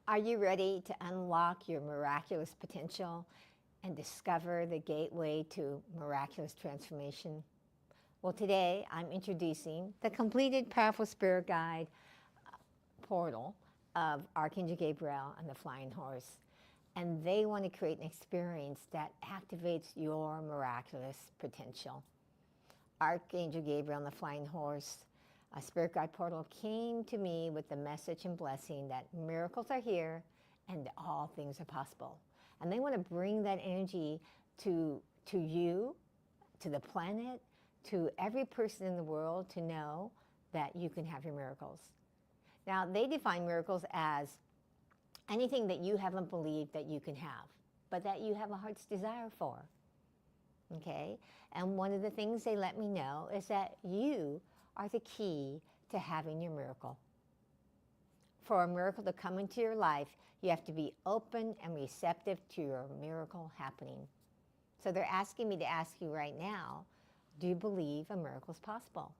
Are you ready to unlock your miraculous potential and discover the gateway to miraculous transformation? Well, today I'm introducing the completed Powerful Spirit Guide portal of Archangel Gabriel and the Flying Horse. And they want to create an experience that activates your miraculous potential. Archangel Gabriel and the Flying Horse, a spirit guide portal, came to me with the message and blessing that miracles are here and all things are possible. And they want to bring that energy to you, to the planet, to every person in the world to know that you can have your miracles. Now, they define miracles as anything that you haven't believed that you can have, but that you have a heart's desire for. Okay? And one of the things they let me know is that you are the key to having your miracle. For a miracle to come into your life, you have to be open and receptive to your miracle happening. So they're asking me to ask you right now, do you believe a miracle is possible?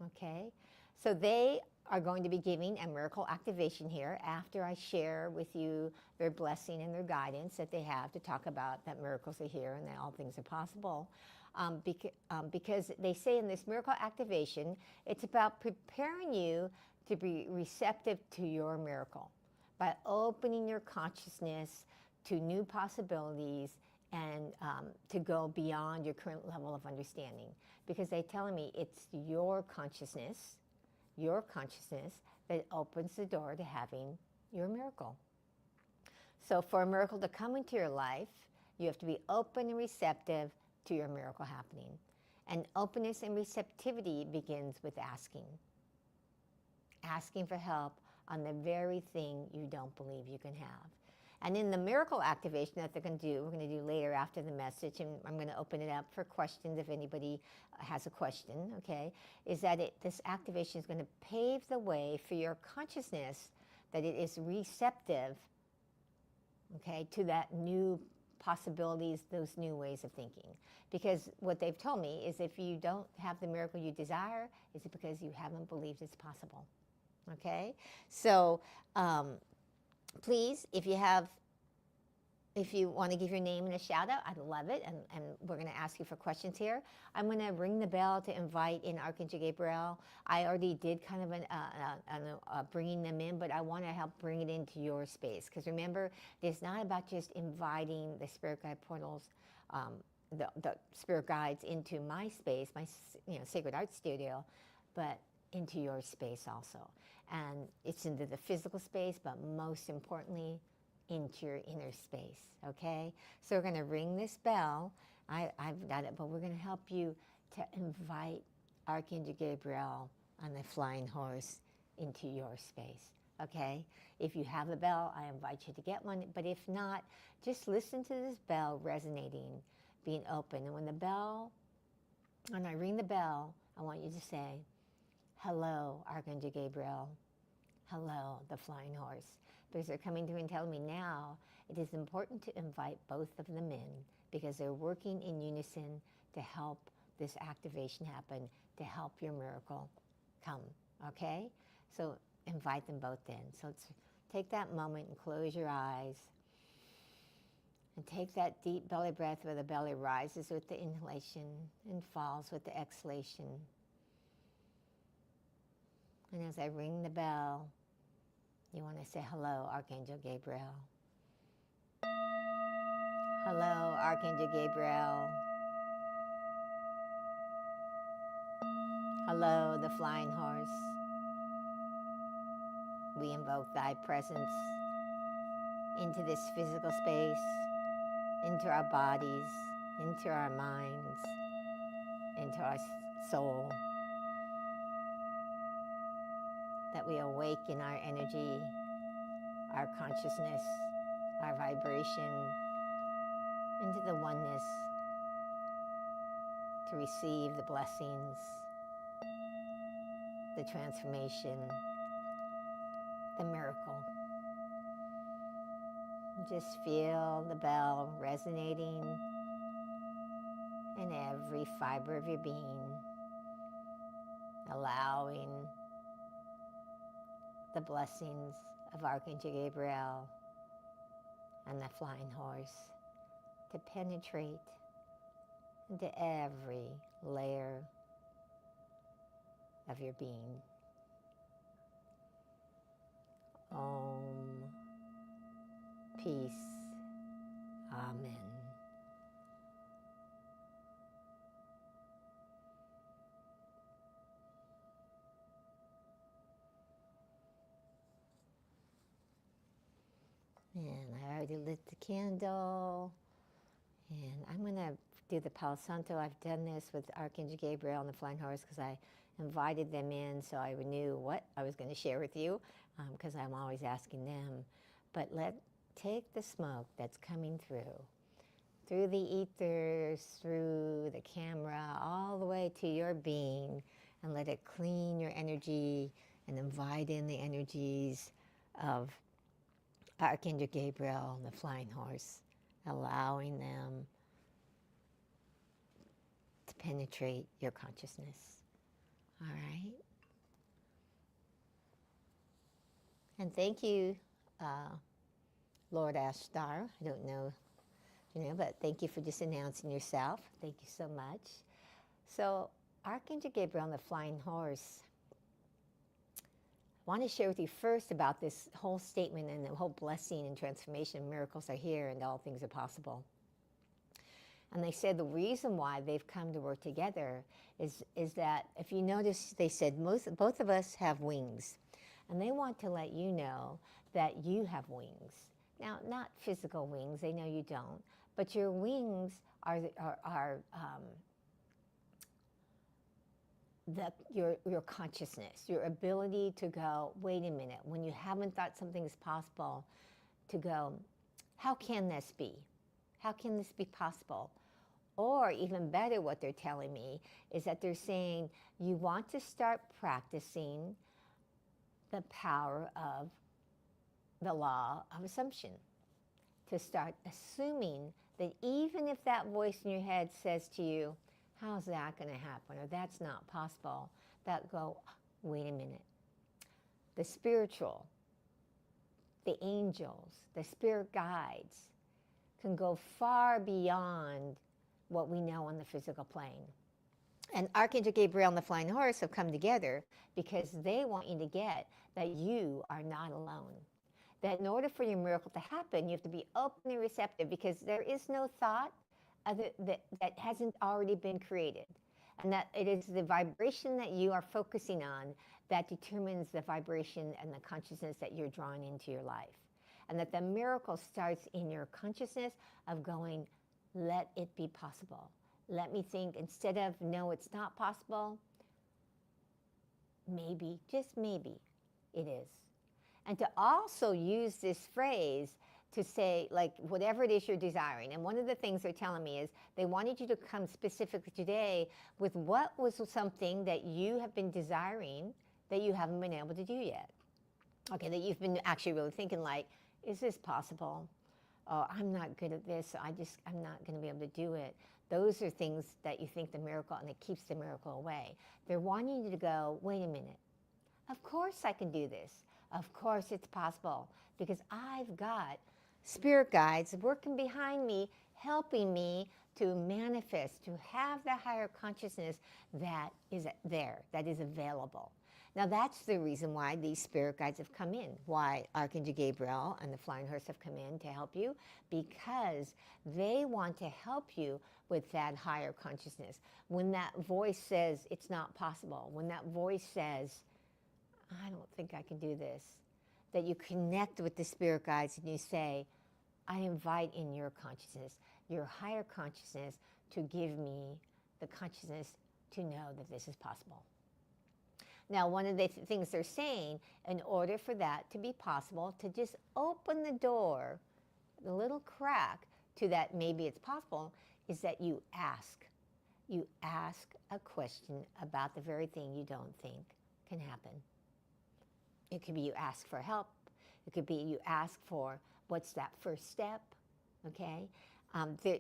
Okay? So they are going to be giving a miracle activation here after I share with you their blessing and their guidance that they have to talk about that miracles are here and that all things are possible. Because they say in this miracle activation, it's about preparing you to be receptive to your miracle by opening your consciousness to new possibilities and to go beyond your current level of understanding. Because they're telling me it's your consciousness that opens the door to having your miracle. So for a miracle to come into your life, you have to be open and receptive to your miracle happening. And openness and receptivity begins with asking. Asking for help on the very thing you don't believe you can have. And in the miracle activation that they're going to do, we're going to do later after the message, and I'm going to open it up for questions if anybody has a question, okay, is that this activation is going to pave the way for your consciousness that it is receptive, okay, to that new possibilities, those new ways of thinking. Because what they've told me is if you don't have the miracle you desire, it's because you haven't believed it's possible, okay? So, please, if you want to give your name and a shout out, I'd love it. And we're going to ask you for questions here. I'm going to ring the bell to invite in Archangel Gabriel. I already did kind of bringing them in, but I want to help bring it into your space. Because remember, it's not about just inviting the spirit guide portals, the spirit guides into my space, my sacred art studio, but into your space also. And it's into the physical space, but most importantly, into your inner space, okay? So we're going to ring this bell. I've got it, but we're going to help you to invite Archangel Gabriel on the flying horse into your space, okay? If you have a bell, I invite you to get one. But if not, just listen to this bell resonating, being open. And when I ring the bell, I want you to say, hello, Archangel Gabriel. Hello, the flying horse. Because they're coming through and telling me now it is important to invite both of them in because they're working in unison to help this activation happen, to help your miracle come, okay? So invite them both in. So let's take that moment and close your eyes and take that deep belly breath where the belly rises with the inhalation and falls with the exhalation. And as I ring the bell, you want to say, hello, Archangel Gabriel. Hello, Archangel Gabriel. Hello, the flying horse. We invoke thy presence into this physical space, into our bodies, into our minds, into our soul. That we awaken our energy, our consciousness, our vibration into the oneness to receive the blessings, the transformation, the miracle. Just feel the bell resonating in every fiber of your being, allowing the blessings of Archangel Gabriel and the flying horse to penetrate into every layer of your being. Om. Peace. Amen. And I already lit the candle. And I'm going to do the Palo Santo. I've done this with Archangel Gabriel and the Flying Horse because I invited them in so I knew what I was going to share with you, because I'm always asking them. But take the smoke that's coming through the ethers, through the camera, all the way to your being, and let it clean your energy and invite in the energies of Archangel Gabriel and the Flying Horse, allowing them to penetrate your consciousness. All right? And thank you, Lord Ashtar. I don't know, but thank you for just announcing yourself. Thank you so much. So, Archangel Gabriel and the Flying Horse, I want to share with you first about this whole statement and the whole blessing and transformation. Miracles are here and all things are possible. And they said the reason why they've come to work together is that, if you notice, they said both of us have wings. And they want to let you know that you have wings. Now, not physical wings, they know you don't, but your wings are your consciousness, your ability to go, wait a minute, when you haven't thought something is possible, to go, how can this be? How can this be possible? Or even better, what they're telling me is that they're saying you want to start practicing the power of the law of assumption, to start assuming that even if that voice in your head says to you, how's that going to happen, or that's not possible, that go, wait a minute. The spiritual, the angels, the spirit guides can go far beyond what we know on the physical plane. And Archangel Gabriel and the Flying Horse have come together because they want you to get that you are not alone. That in order for your miracle to happen, you have to be open and receptive, because there is no thought that hasn't already been created. And that it is the vibration that you are focusing on that determines the vibration and the consciousness that you're drawing into your life. And that the miracle starts in your consciousness of going, let it be possible. Let me think, instead of, no, it's not possible, maybe, just maybe, it is. And to also use this phrase to say, like, whatever it is you're desiring. And one of the things they're telling me is they wanted you to come specifically today with what was something that you have been desiring that you haven't been able to do yet. Okay, that you've been actually really thinking, like, is this possible? Oh, I'm not good at this, so I'm not going to be able to do it. Those are things that you think the miracle, and it keeps the miracle away. They're wanting you to go, wait a minute. Of course I can do this. Of course it's possible, because I've got spirit guides working behind me, helping me to manifest, to have the higher consciousness that is there, that is available. Now that's the reason why these spirit guides have come in, why Archangel Gabriel and the Flying Horse have come in to help you, because they want to help you with that higher consciousness. When that voice says it's not possible, when that voice says, I don't think I can do this, that you connect with the spirit guides and you say, I invite in your consciousness, your higher consciousness, to give me the consciousness to know that this is possible. Now, one of the things they're saying, in order for that to be possible, to just open the door, the little crack to that maybe it's possible, is that you ask. You ask a question about the very thing you don't think can happen. It could be you ask for help. It could be you ask for, what's that first step, okay?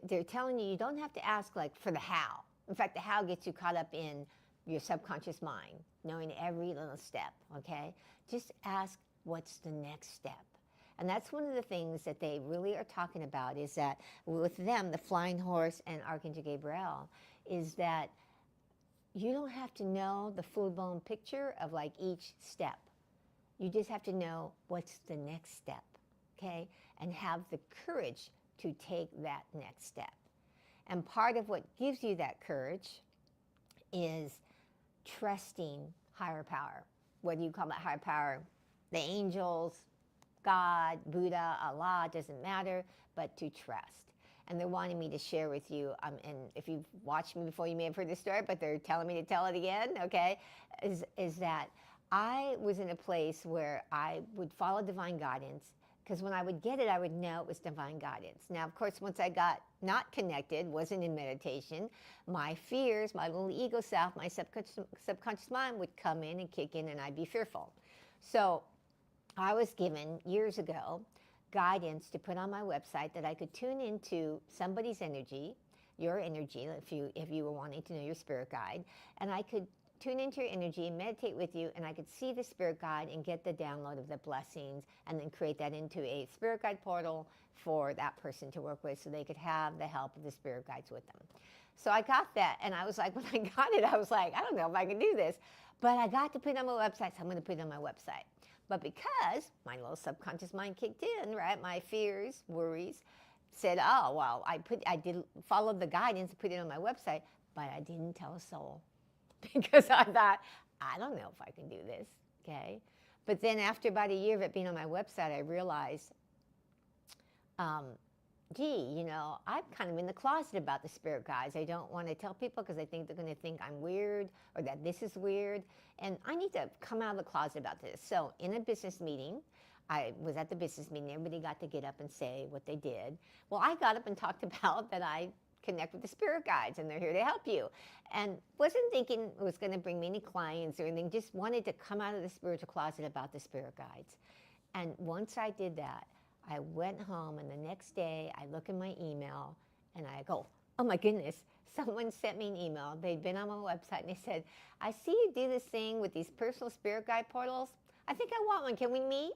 They're telling you don't have to ask, like, for the how. In fact, the how gets you caught up in your subconscious mind, knowing every little step, okay? Just ask, what's the next step? And that's one of the things that they really are talking about, is that with them, the flying horse and Archangel Gabriel, is that you don't have to know the full-blown picture of like each step. You just have to know what's the next step, okay? And have the courage to take that next step. And part of what gives you that courage is trusting higher power. Whether you call that higher power the angels, God, Buddha, Allah, doesn't matter, but to trust. And they're wanting me to share with you, and if you've watched me before, you may have heard this story, but they're telling me to tell it again, okay, is that I was in a place where I would follow divine guidance, because when I would get it, I would know it was divine guidance. Now, of course, once I got not connected, wasn't in meditation, my fears, my little ego self, my subconscious mind would come in and kick in, and I'd be fearful. So I was given years ago guidance to put on my website that I could tune into somebody's energy, your energy, if you were wanting to know your spirit guide, and I could tune into your energy and meditate with you, and I could see the spirit guide and get the download of the blessings, and then create that into a spirit guide portal for that person to work with, so they could have the help of the spirit guides with them. So I got that, and I was like, when I got it, I was like, I don't know if I can do this, but I got to put it on my website, so I'm going to put it on my website. But because my little subconscious mind kicked in, right, my fears, worries, said, oh, well, I did follow the guidance and put it on my website, but I didn't tell a soul. Because I thought, I don't know if I can do this, okay? But then after about a year of it being on my website, I realized, gee, you know, I'm kind of in the closet about the spirit guides. I don't want to tell people because I think they're going to think I'm weird or that this is weird. And I need to come out of the closet about this. So in a business meeting, I was at the business meeting. Everybody got to get up and say what they did. Well, I got up and talked about that I connect with the spirit guides and they're here to help you. And wasn't thinking it was going to bring me any clients or anything, just wanted to come out of the spiritual closet about the spirit guides. And once I did that, I went home, and the next day I look in my email and I go, oh my goodness, someone sent me an email. They'd been on my website and they said, I see you do this thing with these personal spirit guide portals. I think I want one. Can we meet?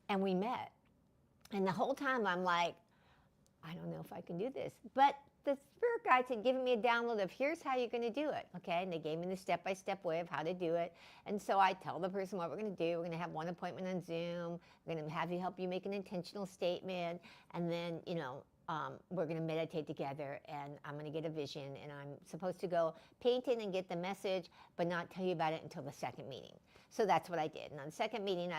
And we met. And the whole time I'm like, I don't know if I can do this. But the spirit guides had given me a download of here's how you're going to do it, okay? And they gave me the step-by-step way of how to do it. And so I tell the person what we're going to do. We're going to have one appointment on Zoom. We're going to have you help you make an intentional statement. And then, you know, we're going to meditate together, and I'm going to get a vision. And I'm supposed to go paint it and get the message, but not tell you about it until the second meeting. So that's what I did. And on the second meeting,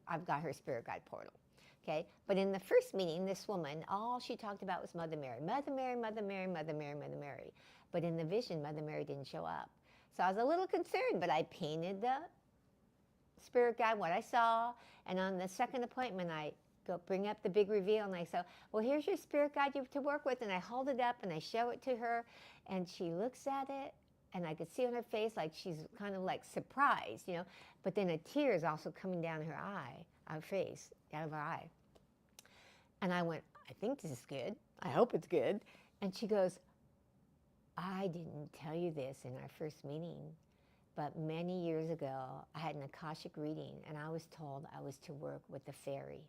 I've got her spirit guide portal. Okay, but in the first meeting, this woman, all she talked about was Mother Mary. Mother Mary, Mother Mary, Mother Mary, Mother Mary. But in the vision, Mother Mary didn't show up. So I was a little concerned, but I painted the spirit guide, what I saw. And on the second appointment, I go bring up the big reveal, and I say, well, here's your spirit guide you have to work with. And I hold it up, and I show it to her, and she looks at it, and I could see on her face like she's kind of like surprised, you know. But then a tear is also coming down her eye, her face, out of her eye. And I went, I think this is good. I hope it's good. And she goes, I didn't tell you this in our first meeting, but many years ago, I had an Akashic reading, and I was told I was to work with a fairy.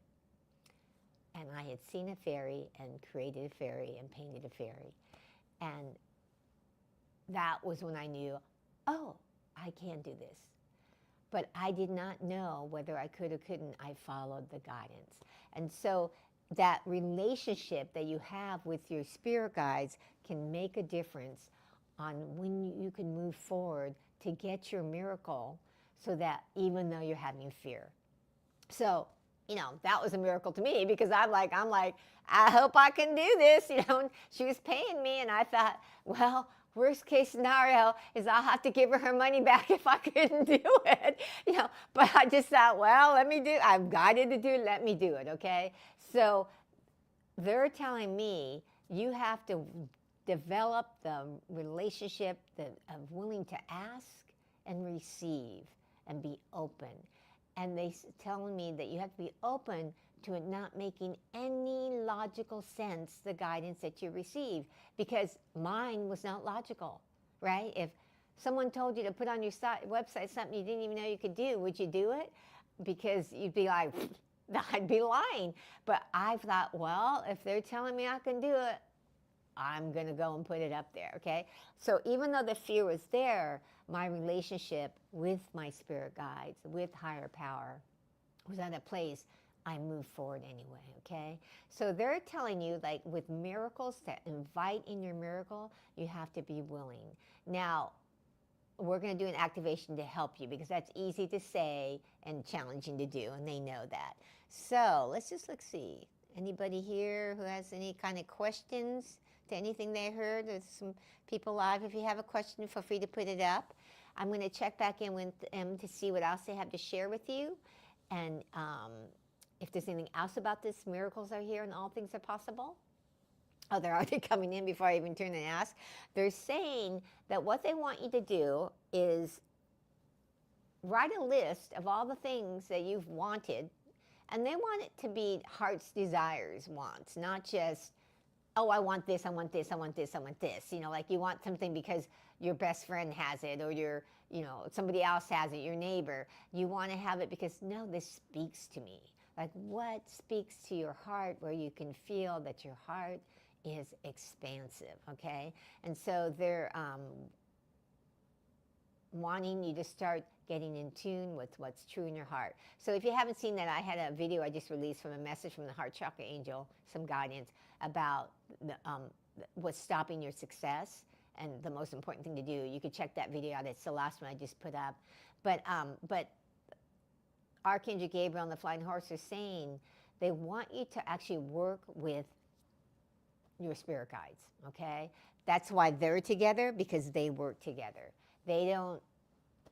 And I had seen a fairy and created a fairy and painted a fairy. And that was when I knew, oh, I can do this. But I did not know whether I could or couldn't. I followed the guidance. And so that relationship that you have with your spirit guides can make a difference on when you can move forward to get your miracle, so that even though you're having fear. So, you know, that was a miracle to me, because I'm like, I hope I can do this. You know, and she was paying me, and I thought, well, worst case scenario is I'll have to give her money back if I couldn't do it, you know. But I just thought, well, I'm guided to do it, let me do it, okay? So they're telling me you have to develop the relationship of willing to ask and receive and be open. And they telling me that you have to be open to it not making any logical sense, the guidance that you receive, because mine was not logical, right? If someone told you to put on your website something you didn't even know you could do, would you do it? because you'd be like, I'd be lying. But I thought, well, if they're telling me I can do it, I'm going to go and put it up there, okay? So even though the fear was there, my relationship with my spirit guides, with higher power, was at a place I moved forward anyway, okay? So they're telling you, like with miracles, to invite in your miracle, you have to be willing. Now, we're going to do an activation to help you because that's easy to say and challenging to do, and they know that. So let's see. Anybody here who has any kind of questions to anything they heard? There's some people live. If you have a question, feel free to put it up. I'm going to check back in with them to see what else they have to share with you. And if there's anything else about this, miracles are here and all things are possible. Oh, they're already coming in before I even turn and ask. They're saying that what they want you to do is write a list of all the things that you've wanted, and they want it to be heart's desires, wants, not just, oh, I want this, I want this, I want this, I want this. You know, like you want something because your best friend has it, or your, you know, somebody else has it, your neighbor. You want to have it because, no, this speaks to me. Like what speaks to your heart, where you can feel that your heart is expansive, okay? And so they're wanting you to start getting in tune with what's true in your heart. So if you haven't seen that, I had a video I just released from a message from the Heart Chakra Angel, some guidance about what's stopping your success and the most important thing to do. You could check that video out. It's the last one I just put up. But Archangel Gabriel and the Flying Horse are saying they want you to actually work with your spirit guides, okay? That's why they're together, because they work together. They don't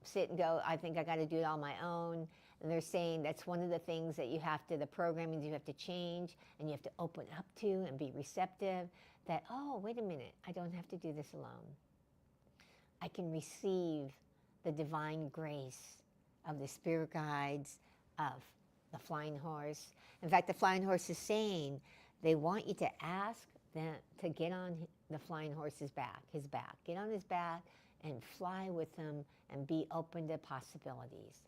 sit and go, I think I got to do it on my own. And they're saying that's one of the things that you have to, the programming you have to change and you have to open up to and be receptive, that, oh, wait a minute, I don't have to do this alone. I can receive the divine grace of the spirit guides, of the flying horse. In fact, the flying horse is saying they want you to ask them to get on the flying horse's back, get on his back and fly with him and be open to possibilities.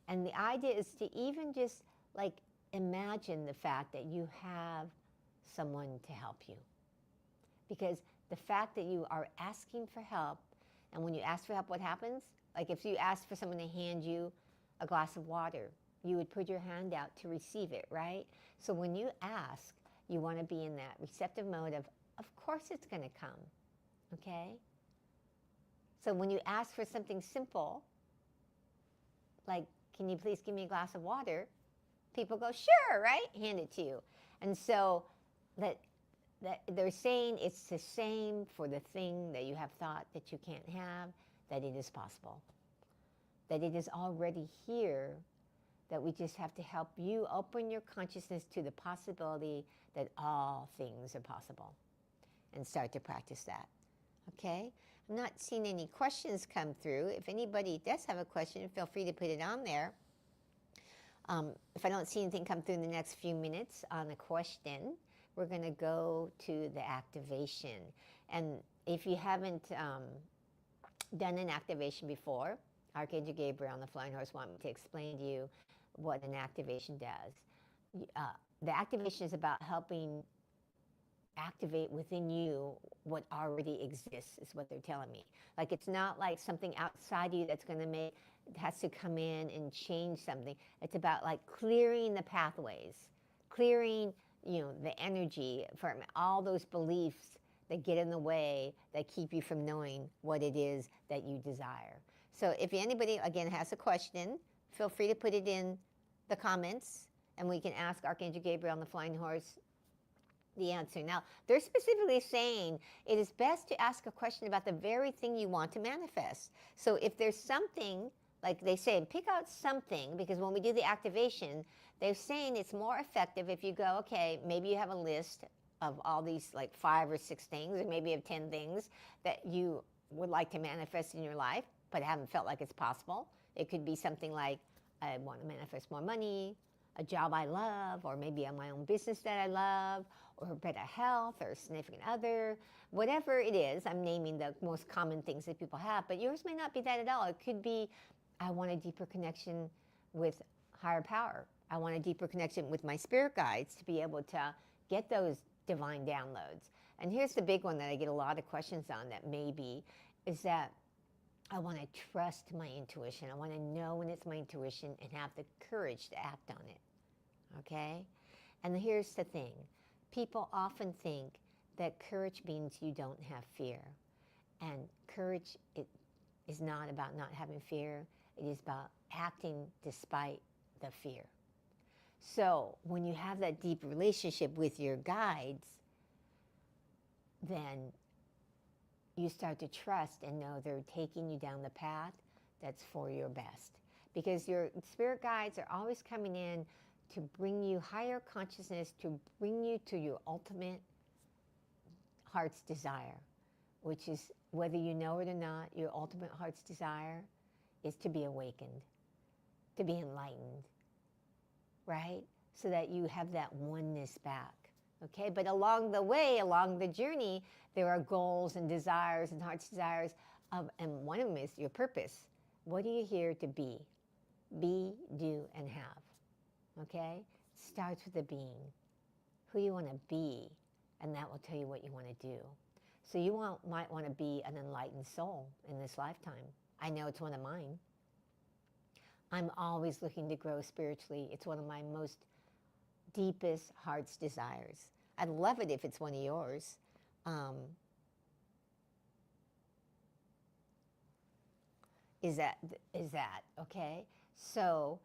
And the idea is to even just like imagine the fact that you have someone to help you. Because the fact that you are asking for help, and when you ask for help, what happens? Like if you ask for someone to hand you a glass of water, you would put your hand out to receive it, right? So when you ask, you want to be in that receptive mode of course it's going to come, okay? So when you ask for something simple, like, can you please give me a glass of water? People go, sure, right? Hand it to you. And so that they're saying it's the same for the thing that you have thought that you can't have, that it is possible. That it is already here, that we just have to help you open your consciousness to the possibility that all things are possible and start to practice that, okay? I'm not seeing any questions come through. If anybody does have a question, feel free to put it on there. If I don't see anything come through in the next few minutes on a question, we're going to go to the activation. And if you haven't done an activation before, Archangel Gabriel and the Flying Horse want me to explain to you what an activation does. The activation is about helping activate within you what already exists, is what they're telling me. Like it's not like something outside you that's going to make, has to come in and change something. It's about like clearing the pathways, clearing, you know, the energy from all those beliefs that get in the way, that keep you from knowing what it is that you desire. So if anybody, again, has a question, feel free to put it in the comments, and we can ask Archangel Gabriel and the Flying Horse the answer. Now, they're specifically saying it is best to ask a question about the very thing you want to manifest. So if there's something, like they say, pick out something, because when we do the activation, they're saying it's more effective if you go, okay, maybe you have a list of all these like 5 or 6 things, or maybe you have 10 things that you would like to manifest in your life, but haven't felt like it's possible. It could be something like, I want to manifest more money, a job I love, or maybe my own business that I love, or better health, or a significant other, whatever it is. I'm naming the most common things that people have, but yours may not be that at all. It could be, I want a deeper connection with higher power. I want a deeper connection with my spirit guides to be able to get those divine downloads. And here's the big one that I get a lot of questions on that maybe is that I want to trust my intuition. I want to know when it's my intuition and have the courage to act on it. Okay? And here's the thing. People often think that courage means you don't have fear. And courage is not about not having fear. It is about acting despite the fear. So when you have that deep relationship with your guides, then you start to trust and know they're taking you down the path that's for your best. Because your spirit guides are always coming in to bring you higher consciousness, to bring you to your ultimate heart's desire, which is, whether you know it or not, your ultimate heart's desire is to be awakened, to be enlightened, right? So that you have that oneness back, okay? But along the way, along the journey, there are goals and desires and heart's desires, and one of them is your purpose. What are you here to be? Be, do, and have, okay? It starts with the being, who you want to be, and that will tell you what you want to do. So you might want to be an enlightened soul in this lifetime. I know it's one of mine. I'm always looking to grow spiritually. It's one of my most deepest heart's desires. I'd love it if it's one of yours. Is that okay? So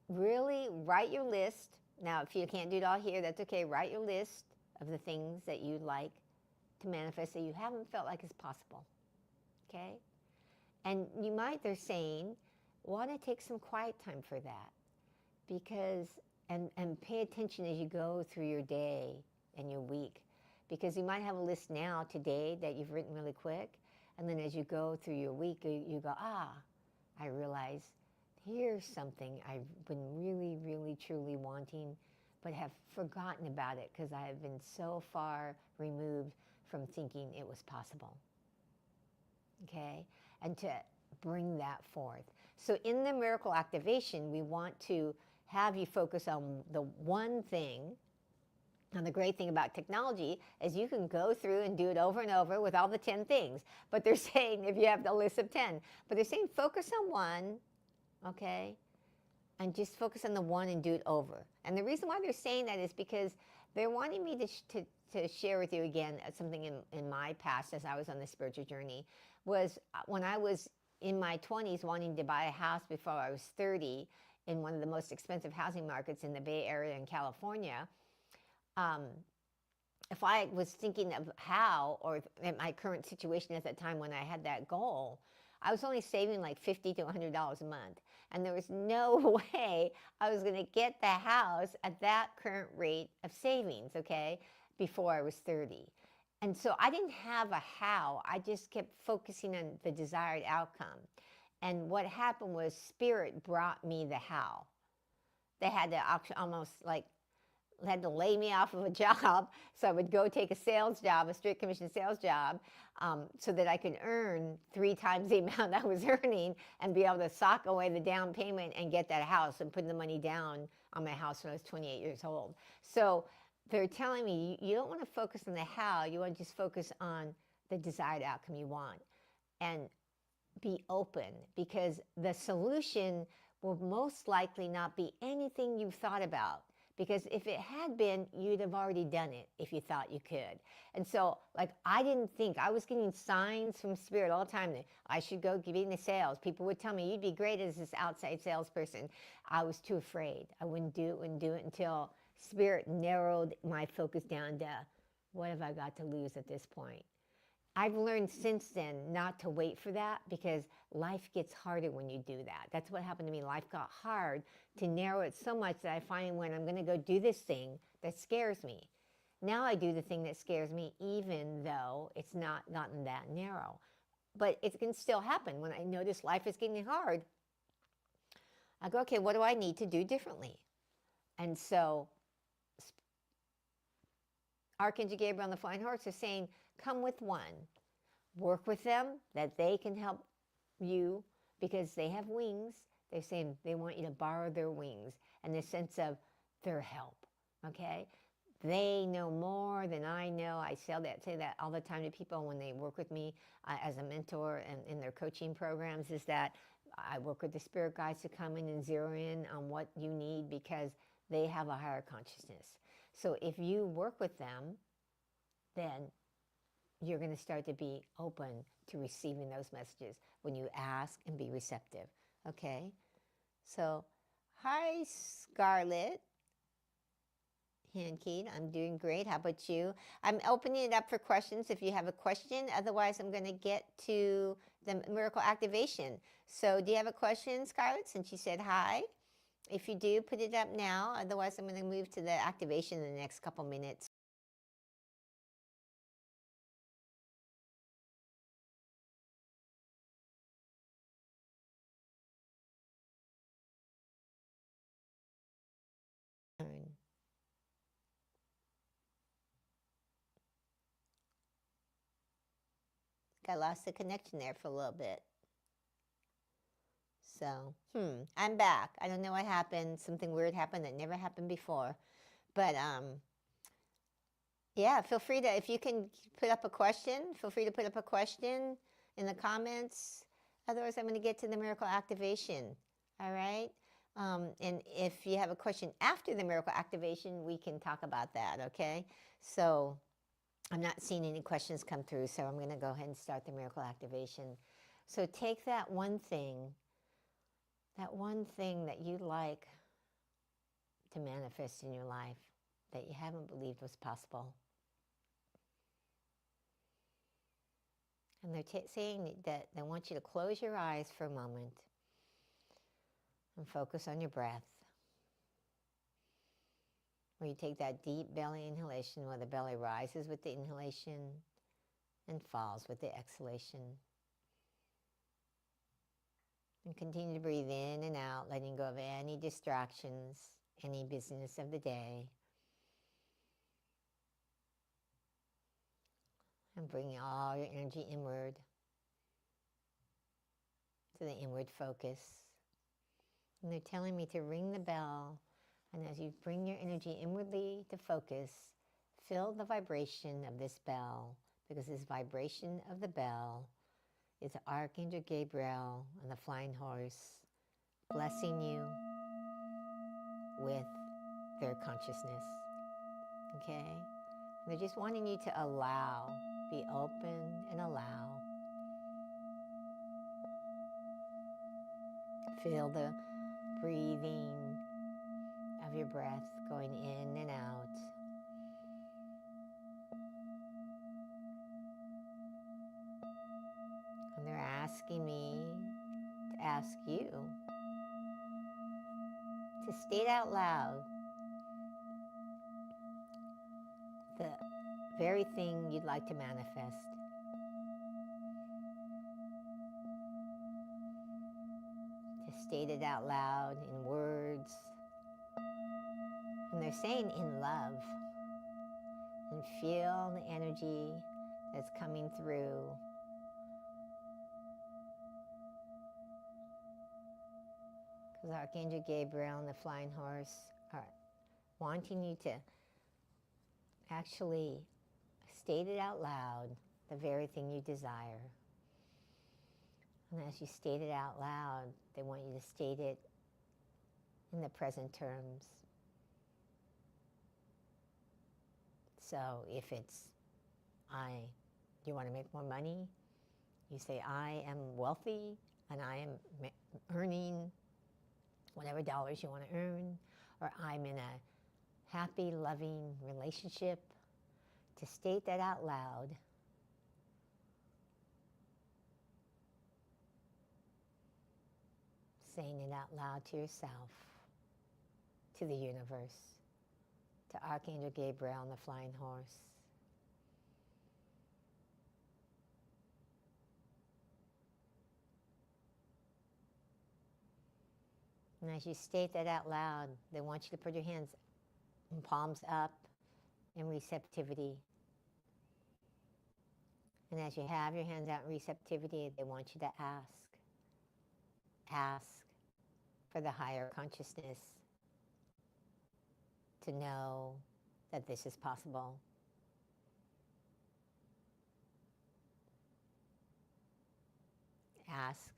really write your list. Now, if you can't do it all here, that's okay. Write your list of the things that you'd like to manifest that you haven't felt like is possible, okay? And you might, they're saying, want to take some quiet time for that, because, and pay attention as you go through your day and your week, because you might have a list now today that you've written really quick, and then as you go through your week, you go, I realize here's something I've been really, really, truly wanting, but have forgotten about it because I have been so far removed from thinking it was possible, okay? And to bring that forth. So in the miracle activation, we want to have you focus on the one thing. And the great thing about technology is you can go through and do it over and over with all the 10 things. But they're saying, if you have the list of 10, but they're saying focus on one, okay? And just focus on the one and do it over. And the reason why they're saying that is because they're wanting me to share with you again something in my past as I was on the spiritual journey, was when I was in my 20s wanting to buy a house before I was 30 in one of the most expensive housing markets in the Bay Area in California. If I was thinking of how, or at my current situation at that time when I had that goal, I was only saving like $50 to $100 a month. And there was no way I was going to get the house at that current rate of savings, okay, before I was 30. And so I didn't have a how. I just kept focusing on the desired outcome. And what happened was Spirit brought me the how. They had to almost like had to lay me off of a job, so I would go take a sales job, a straight commission sales job, so that I could earn 3 times the amount I was earning and be able to sock away the down payment and get that house and put the money down on my house when I was 28 years old. So they're telling me you don't want to focus on the how, you want to just focus on the desired outcome you want. And be open, because the solution will most likely not be anything you've thought about. Because if it had been, you'd have already done it if you thought you could. And so, like, I didn't think, I was getting signs from Spirit all the time that I should go get into sales. People would tell me, you'd be great as this outside salesperson. I was too afraid. I wouldn't do it until Spirit narrowed my focus down to, what have I got to lose at this point? I've learned since then not to wait for that, because life gets harder when you do that. That's what happened to me. Life got hard to narrow it so much that I find when I'm going to go do this thing that scares me. Now I do the thing that scares me, even though it's not gotten that narrow. But it can still happen. When I notice life is getting hard, I go, okay, what do I need to do differently? And so Archangel Gabriel and the Flying Horse are saying, come with one. Work with them, that they can help you, because they have wings. They're saying they want you to borrow their wings and the sense of their help, okay? They know more than I know. I say that all the time to people when they work with me as a mentor and in their coaching programs, is that I work with the spirit guides to come in and zero in on what you need because they have a higher consciousness. So if you work with them, then you're going to start to be open to receiving those messages when you ask and be receptive. Okay? So, hi, Scarlett Hankey. I'm doing great. How about you? I'm opening it up for questions if you have a question. Otherwise, I'm going to get to the miracle activation. So, do you have a question, Scarlett, since you said hi? If you do, put it up now. Otherwise, I'm going to move to the activation in the next couple minutes. I lost the connection there for a little bit. So, I'm back. I don't know what happened. Something weird happened that never happened before. But, yeah, feel free to, if you can put up a question, feel free to put up a question in the comments. Otherwise, I'm going to get to the miracle activation. All right? And if you have a question after the miracle activation, we can talk about that, okay? So, I'm not seeing any questions come through, so I'm going to go ahead and start the miracle activation. So take that one thing that you'd like to manifest in your life that you haven't believed was possible. And they're saying that they want you to close your eyes for a moment and focus on your breath. Where you take that deep belly inhalation where the belly rises with the inhalation and falls with the exhalation. And continue to breathe in and out, letting go of any distractions, any busyness of the day. And bringing all your energy inward to the inward focus. And they're telling me to ring the bell. And as you bring your energy inwardly to focus, feel the vibration of this bell, because this vibration of the bell is Archangel Gabriel and the Flying Horse blessing you with their consciousness. Okay? They're just wanting you to allow, be open and allow. Feel the breathing of your breath going in and out. And they're asking me to ask you to state out loud the very thing you'd like to manifest. To state it out loud in words. And they're saying in love. And feel the energy that's coming through. Because Archangel Gabriel and the Flying Horse are wanting you to actually state it out loud, the very thing you desire. And as you state it out loud, they want you to state it in the present terms. So if it's you want to make more money, you say, I am wealthy and I am earning whatever dollars you want to earn, or I'm in a happy, loving relationship. To state that out loud. Saying it out loud to yourself, to the universe, to Archangel Gabriel and the Flying Horse. And as you state that out loud, they want you to put your hands and palms up in receptivity. And as you have your hands out in receptivity, they want you to ask. Ask for the higher consciousness to know that this is possible. Ask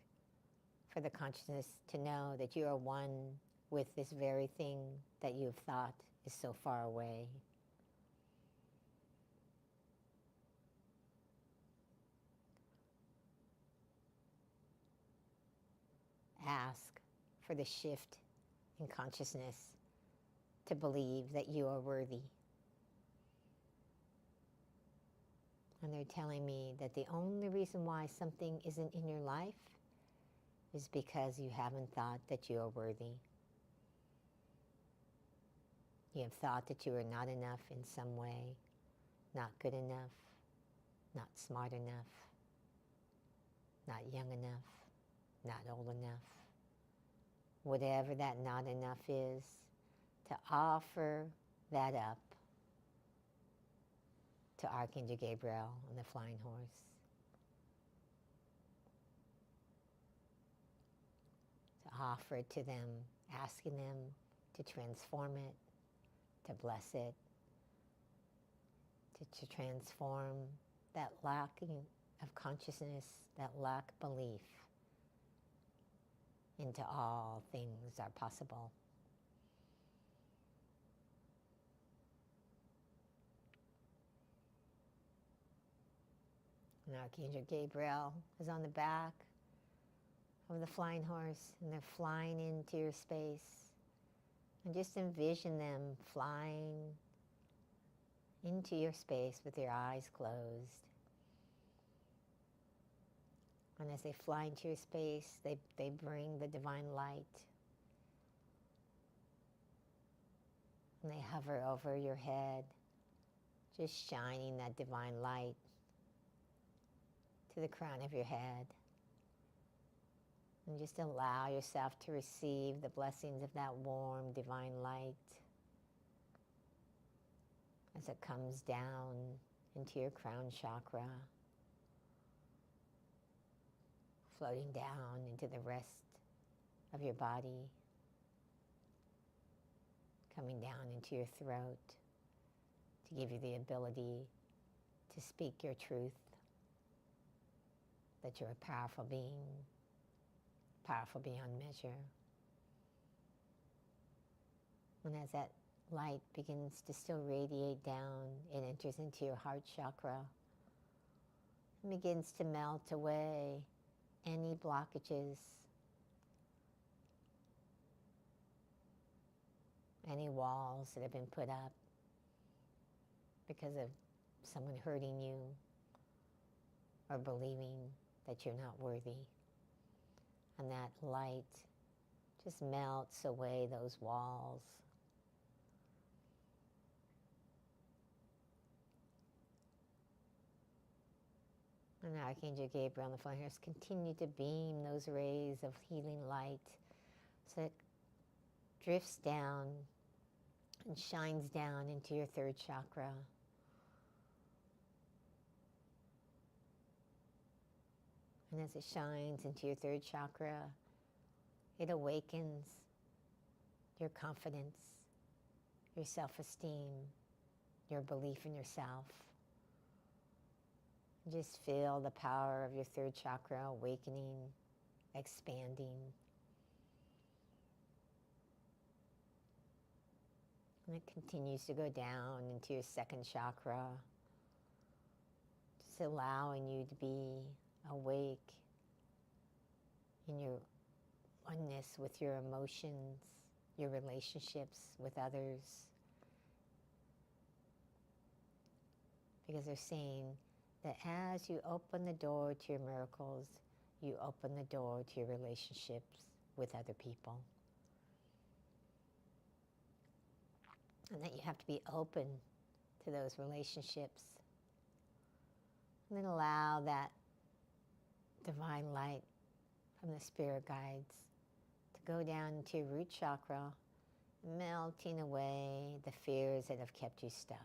for the consciousness to know that you are one with this very thing that you've thought is so far away. Ask for the shift in consciousness to believe that you are worthy. And they're telling me that the only reason why something isn't in your life is because you haven't thought that you are worthy. You have thought that you are not enough in some way, not good enough, not smart enough, not young enough, not old enough. Whatever that not enough is, to offer that up to Archangel Gabriel and the Flying Horse. To offer it to them, asking them to transform it, to bless it, to transform that lacking of consciousness, that lack belief, into all things are possible. And Archangel Gabriel is on the back of the flying horse, and they're flying into your space. And just envision them flying into your space with your eyes closed. And as they fly into your space, they bring the divine light. And they hover over your head, just shining that divine light to the crown of your head. And just allow yourself to receive the blessings of that warm divine light as it comes down into your crown chakra, floating down into the rest of your body, coming down into your throat to give you the ability to speak your truth, that you're a powerful being, powerful beyond measure. And as that light begins to still radiate down, it enters into your heart chakra and begins to melt away any blockages, any walls that have been put up because of someone hurting you or believing that you're not worthy. And that light just melts away those walls. And Archangel Gabriel and the Flying Horse continue to beam those rays of healing light so it drifts down and shines down into your third chakra. And as it shines into your third chakra, it awakens your confidence, your self-esteem, your belief in yourself. Just feel the power of your third chakra awakening, expanding. And it continues to go down into your second chakra, just allowing you to be awake in your oneness with your emotions, your relationships with others. Because they're saying that as you open the door to your miracles, you open the door to your relationships with other people. And that you have to be open to those relationships. And then allow that divine light from the spirit guides to go down into your root chakra, melting away the fears that have kept you stuck.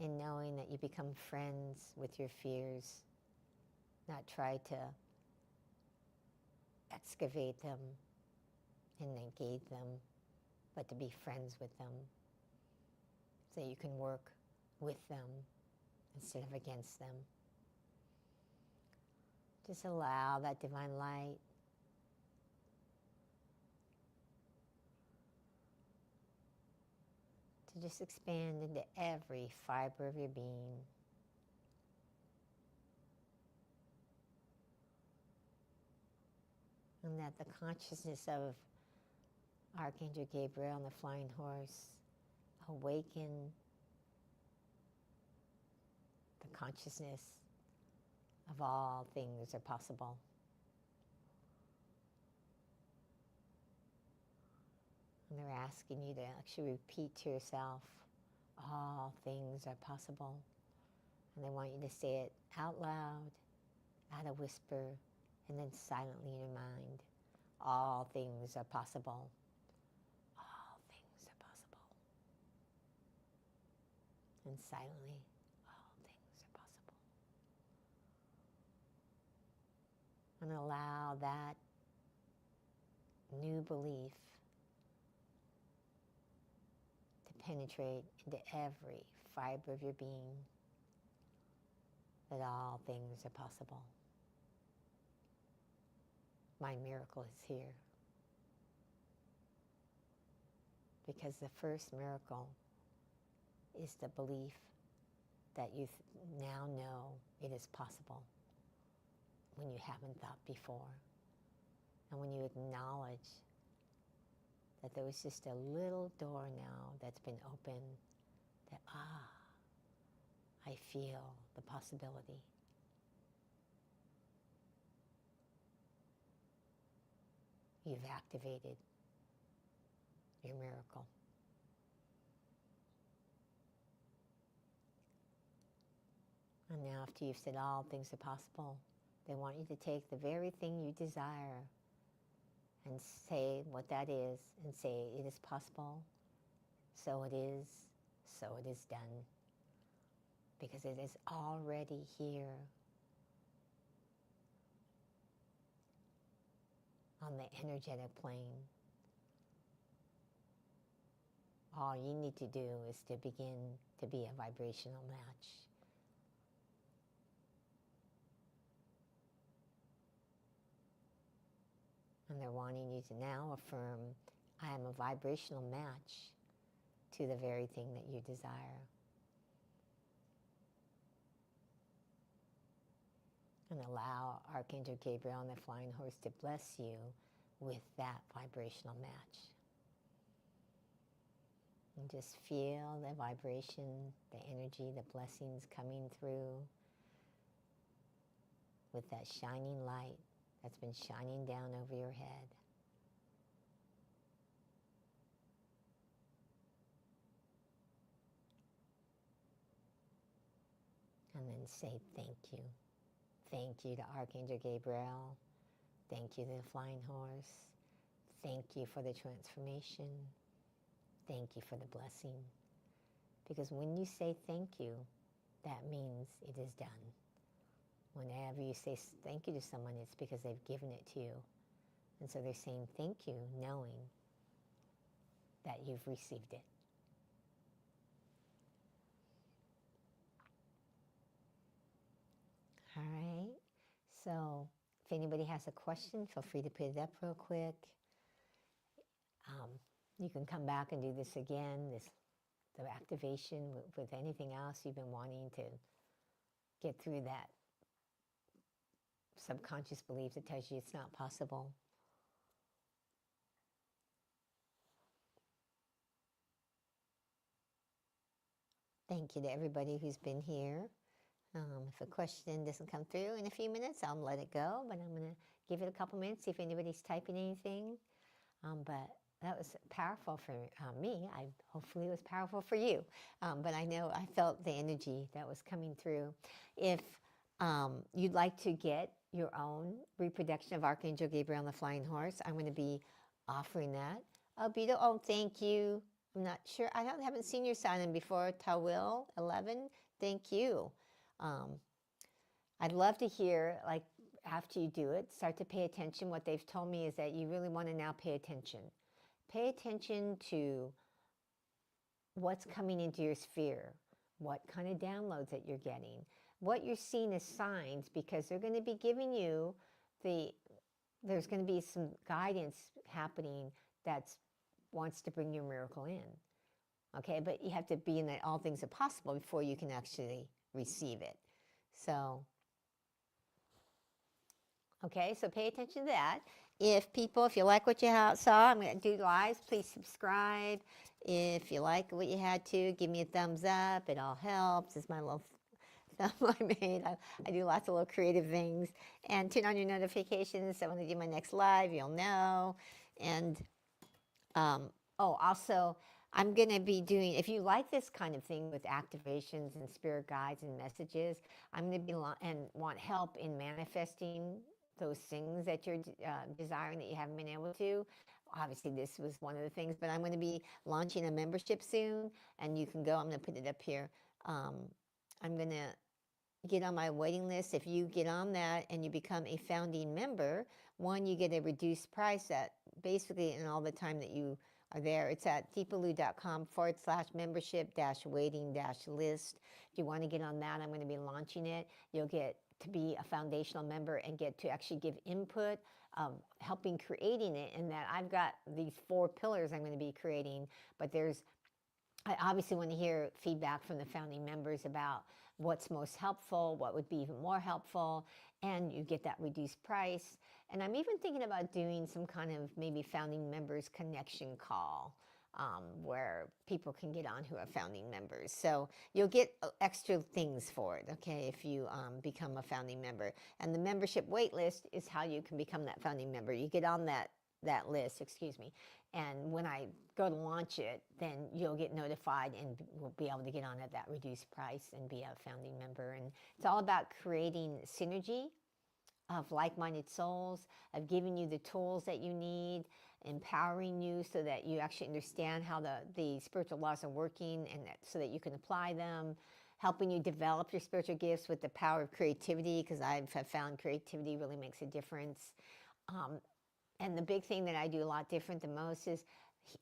And knowing that you become friends with your fears, not try to excavate them and negate them, but to be friends with them so you can work with them instead of against them. Just allow that divine light to just expand into every fiber of your being. And that the consciousness of Archangel Gabriel and the flying horse awaken the consciousness of all things are possible. And they're asking you to actually repeat to yourself, all things are possible. And they want you to say it out loud, at a whisper, and then silently in your mind. All things are possible. All things are possible. And silently, all things are possible. And allow that new belief to penetrate into every fiber of your being, that all things are possible. My miracle is here. Because the first miracle is the belief that you now know it is possible when you haven't thought before. And when you acknowledge that there was just a little door now that's been opened, that, I feel the possibility. You've activated your miracle. And now after you've said all things are possible, they want you to take the very thing you desire and say what that is, and say it is possible, so it is done. Because it is already here on the energetic plane. All you need to do is to begin to be a vibrational match. And they're wanting you to now affirm, I am a vibrational match to the very thing that you desire. And allow Archangel Gabriel and the flying horse to bless you with that vibrational match. And just feel the vibration, the energy, the blessings coming through with that shining light that's been shining down over your head. And then say thank you. Thank you to Archangel Gabriel. Thank you to the flying horse. Thank you for the transformation. Thank you for the blessing. Because when you say thank you, that means it is done. Whenever you say thank you to someone, it's because they've given it to you. And so they're saying thank you, knowing that you've received it. All right, so if anybody has a question, feel free to put it up real quick. You can come back and do this again, the activation with anything else you've been wanting to get through that subconscious belief that tells you it's not possible. Thank you to everybody who's been here. If a question doesn't come through in a few minutes, I'll let it go, but I'm going to give it a couple minutes, see if anybody's typing anything. But that was powerful for me. Hopefully it was powerful for you. But I know I felt the energy that was coming through. If you'd like to get your own reproduction of Archangel Gabriel and the Flying Horse, I'm going to be offering that. Albedo, oh, thank you. I'm not sure. I haven't seen your sign-in before. Tawil 11, thank you. I'd love to hear, like, after you do it, start to pay attention. What they've told me is that you really want to now pay attention. Pay attention to what's coming into your sphere, what kind of downloads that you're getting, what you're seeing as signs, because they're going to be giving you there's going to be some guidance happening that wants to bring your miracle in. Okay, but you have to be in that all things are possible before you can actually receive it. So, okay, so pay attention to that. If you like what you saw, I'm going to do lives. Please subscribe. If you like what you had to, give me a thumbs up. It all helps. It's my little thumb I made. I do lots of little creative things. And turn on your notifications. So when I do my next live, you'll know. And, also, I'm going to be doing, if you like this kind of thing with activations and spirit guides and messages, I'm going to be, and want help in manifesting those things that you're desiring that you haven't been able to. Obviously, this was one of the things, but I'm going to be launching a membership soon, and you can go. I'm going to put it up here. I'm going to get on my waiting list. If you get on that and you become a founding member, one, you get a reduced price at basically in all the time that you are there. It's at deepaloo.com/membership-waiting-list. If you want to get on that, I'm going to be launching it. You'll get to be a foundational member and get to actually give input of helping creating it. And that I've got these 4 pillars I'm going to be creating, but I obviously want to hear feedback from the founding members about what's most helpful, what would be even more helpful, and you get that reduced price. And I'm even thinking about doing some kind of maybe founding members connection call where people can get on who are founding members. So you'll get extra things for it, okay, if you become a founding member. And the membership wait list is how you can become that founding member. You get on that list, and when I go to launch it, then you'll get notified and we'll be able to get on at that reduced price and be a founding member. And it's all about creating synergy of like-minded souls, of giving you the tools that you need, empowering you so that you actually understand how the spiritual laws are working and so that you can apply them, helping you develop your spiritual gifts with the power of creativity, because I have found creativity really makes a difference. And the big thing that I do a lot different than most is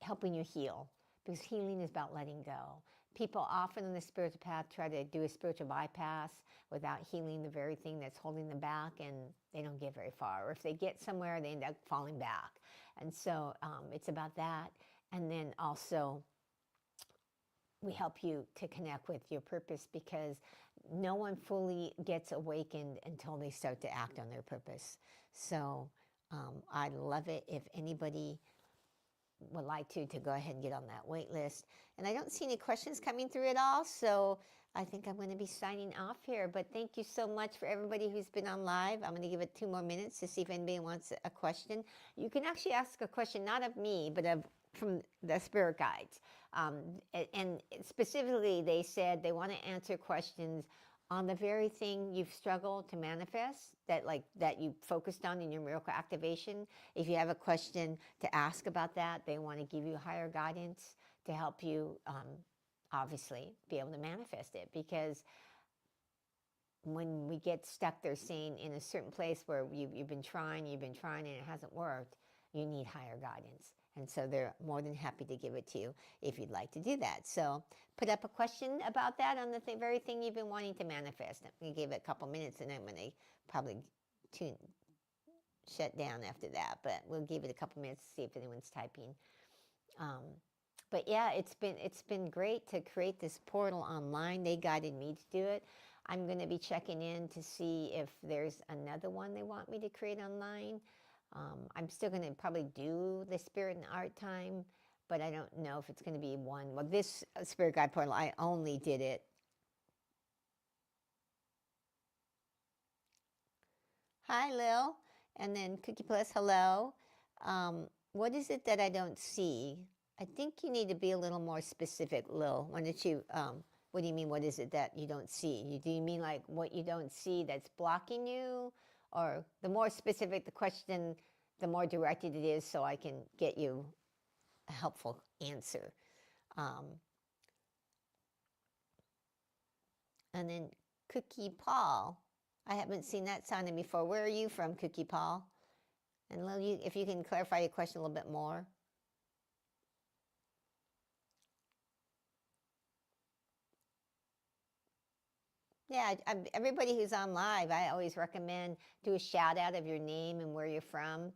helping you heal, because healing is about letting go. People often on the spiritual path try to do a spiritual bypass without healing the very thing that's holding them back, and they don't get very far. Or if they get somewhere, they end up falling back. And so it's about that. And then also, we help you to connect with your purpose, because no one fully gets awakened until they start to act on their purpose. So I'd love it if anybody would like to go ahead and get on that wait list. And I don't see any questions coming through at all, so I think I'm going to be signing off here. But thank you so much for everybody who's been on live. I'm going to give it 2 more minutes to see if anybody wants a question. You can actually ask a question, not of me, but from the spirit guides. And specifically, they said they want to answer questions on the very thing you've struggled to manifest, that you focused on in your miracle activation. If you have a question to ask about that, they want to give you higher guidance to help you, obviously, be able to manifest it. Because when we get stuck there saying in a certain place where you've been trying and it hasn't worked, you need higher guidance. And so they're more than happy to give it to you if you'd like to do that. So put up a question about that on the very thing you've been wanting to manifest. I'm going to give it a couple minutes, and I'm going to probably shut down after that. But we'll give it a couple minutes to see if anyone's typing. But yeah, it's been great to create this portal online. They guided me to do it. I'm going to be checking in to see if there's another one they want me to create online. I'm still going to probably do the Spirit and Art time, but I don't know if it's going to be one. Well, this Spirit Guide portal, I only did it. Hi, Lil. And then Cookie Plus, hello. What is it that I don't see? I think you need to be a little more specific, Lil. Why don't you, what do you mean, what is it that you don't see? Do you mean like what you don't see that's blocking you? Or the more specific the question, the more directed it is, so I can get you a helpful answer. And then Cookie Paul, I haven't seen that sounding before. Where are you from, Cookie Paul? And Lil, if you can clarify your question a little bit more. Yeah, everybody who's on live, I always recommend do a shout out of your name and where you're from.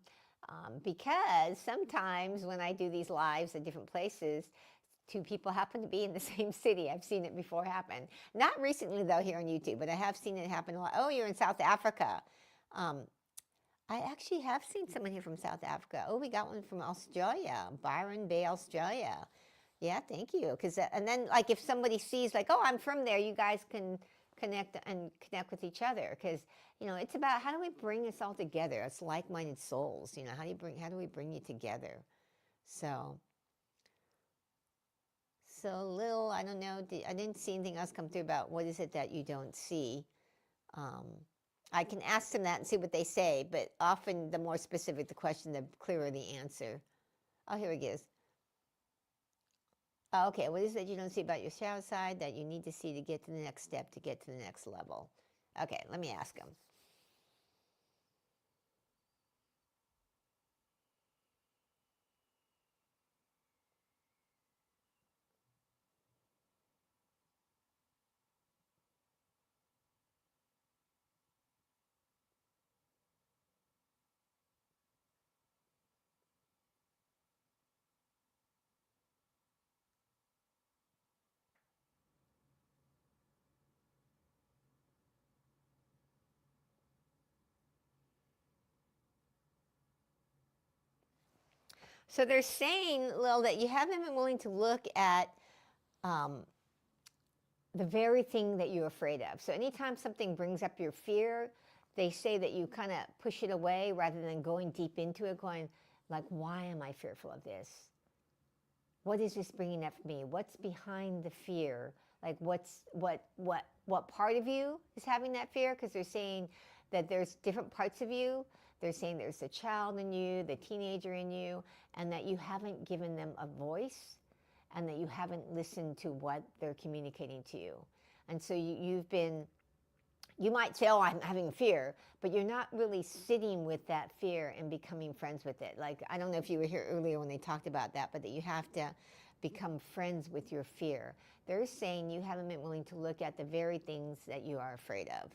Because sometimes when I do these lives at different places, two people happen to be in the same city. I've seen it before happen. Not recently, though, here on YouTube, but I have seen it happen a lot. Oh, you're in South Africa. I actually have seen someone here from South Africa. Oh, we got one from Australia, Byron Bay, Australia. Yeah, thank you. And then, like, if somebody sees, like, oh, I'm from there, you guys can connect with each other, because it's about how do we bring us all together? It's like-minded souls. How do we bring you together? So Lil, I don't know. I didn't see anything else come through about what is it that you don't see. I can ask them that and see what they say, but often the more specific the question, the clearer the answer. Oh, here it is. Oh, okay, what is it you don't see about your shadow side that you need to see to get to the next step, to get to the next level? Okay, let me ask them. So they're saying, Lil, that you haven't been willing to look at the very thing that you're afraid of. So anytime something brings up your fear, they say that you kind of push it away rather than going deep into it, going like, why am I fearful of this? What is this bringing up for me? What's behind the fear? Like, what part of you is having that fear? Because they're saying that there's different parts of you. They're saying there's the child in you, the teenager in you, and that you haven't given them a voice, and that you haven't listened to what they're communicating to you. And so you might say, oh, I'm having fear, but you're not really sitting with that fear and becoming friends with it. Like, I don't know if you were here earlier when they talked about that, but that you have to become friends with your fear. They're saying you haven't been willing to look at the very things that you are afraid of,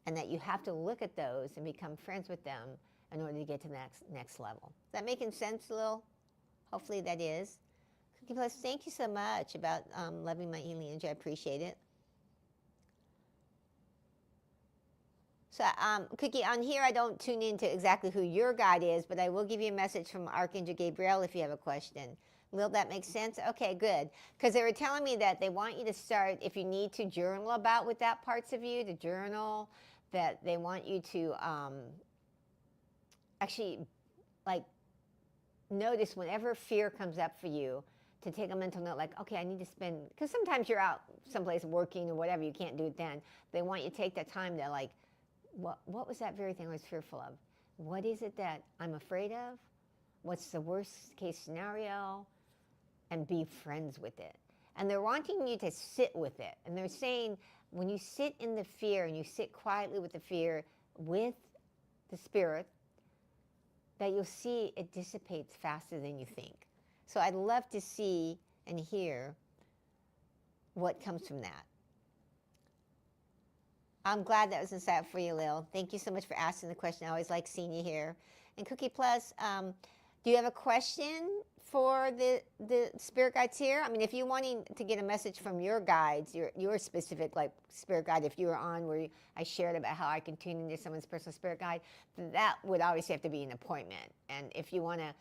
and that you have to look at those and become friends with them in order to get to the next level. Is that making sense, Lil? Hopefully that is. Cookie Plus, thank you so much about loving my healing energy. I appreciate it. So, Cookie, on here I don't tune into exactly who your guide is, but I will give you a message from Archangel Gabriel if you have a question. Will that make sense? Okay, good. Because they were telling me that they want you to start, if you need to journal about with that parts of you, to journal, that they want you to actually, like, notice whenever fear comes up for you, to take a mental note, like, okay, I need to spend, because sometimes you're out someplace working or whatever, you can't do it then. They want you to take that time to, like, what was that very thing I was fearful of? What is it that I'm afraid of? What's the worst case scenario? And be friends with it. And they're wanting you to sit with it. And they're saying when you sit in the fear and you sit quietly with the fear, with the spirit, that you'll see it dissipates faster than you think. So I'd love to see and hear what comes from that. I'm glad that was insightful for you, Lil. Thank you so much for asking the question. I always like seeing you here. And Cookie Plus, do you have a question for the spirit guides here? I mean, if you're wanting to get a message from your guides, your specific, like, spirit guide, if you were on where I shared about how I can tune into someone's personal spirit guide, that would obviously have to be an appointment. And if you want to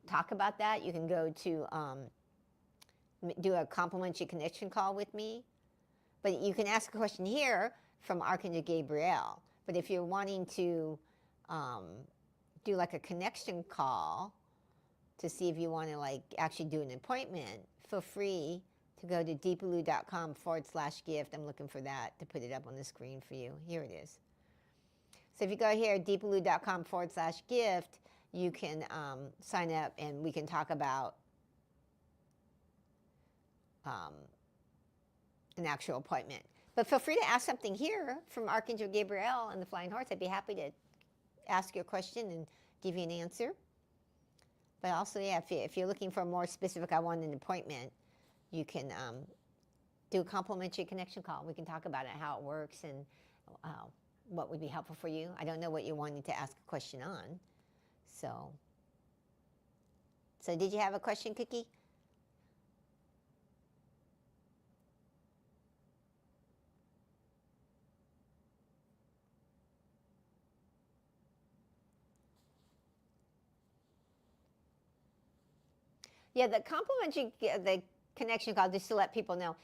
talk about that, you can go to do a complimentary connection call with me. But you can ask a question here from Archangel Gabriel. But if you're wanting to do like a connection call to see if you want to, like, actually do an appointment, feel free to go to deepaloo.com/gift. I'm looking for that to put it up on the screen for you. Here it is. So if you go here, deepaloo.com/gift, you can sign up and we can talk about an actual appointment. But feel free to ask something here from Archangel Gabriel and the Flying Horse. I'd be happy to ask you a question and give you an answer. But also, yeah, if you're looking for a more specific, I want an appointment, you can do a complimentary connection call. We can talk about it, how it works, and what would be helpful for you. I don't know what you're wanting to ask a question on. So did you have a question, Cookie? Yeah, the complimentary, the connection call, just to let people know,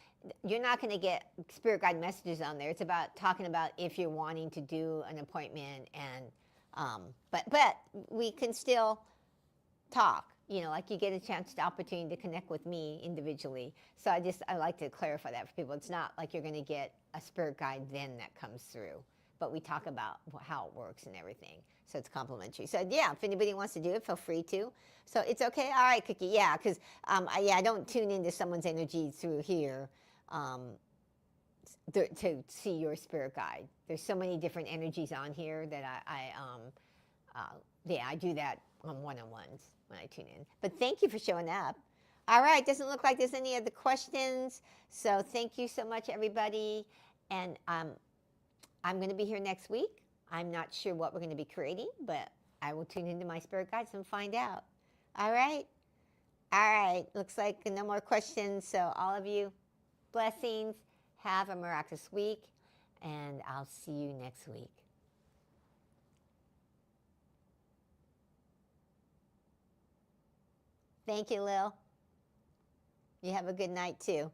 you're not going to get spirit guide messages on there. It's about talking about if you're wanting to do an appointment, and but we can still talk. You know, like you get a chance, the opportunity to connect with me individually. So I like to clarify that for people. It's not like you're going to get a spirit guide then that comes through, but we talk about how it works and everything. So it's complimentary. So yeah, if anybody wants to do it, feel free to. So it's okay. All right, Cookie. Yeah, because I don't tune into someone's energy through here to see your spirit guide. There's so many different energies on here that I do that on one-on-ones when I tune in. But thank you for showing up. All right, doesn't look like there's any other questions. So thank you so much, everybody. And I'm going to be here next week. I'm not sure what we're going to be creating, but I will tune into my spirit guides and find out. All right? All right. Looks like no more questions. So all of you, blessings. Have a miraculous week. And I'll see you next week. Thank you, Lil. You have a good night, too.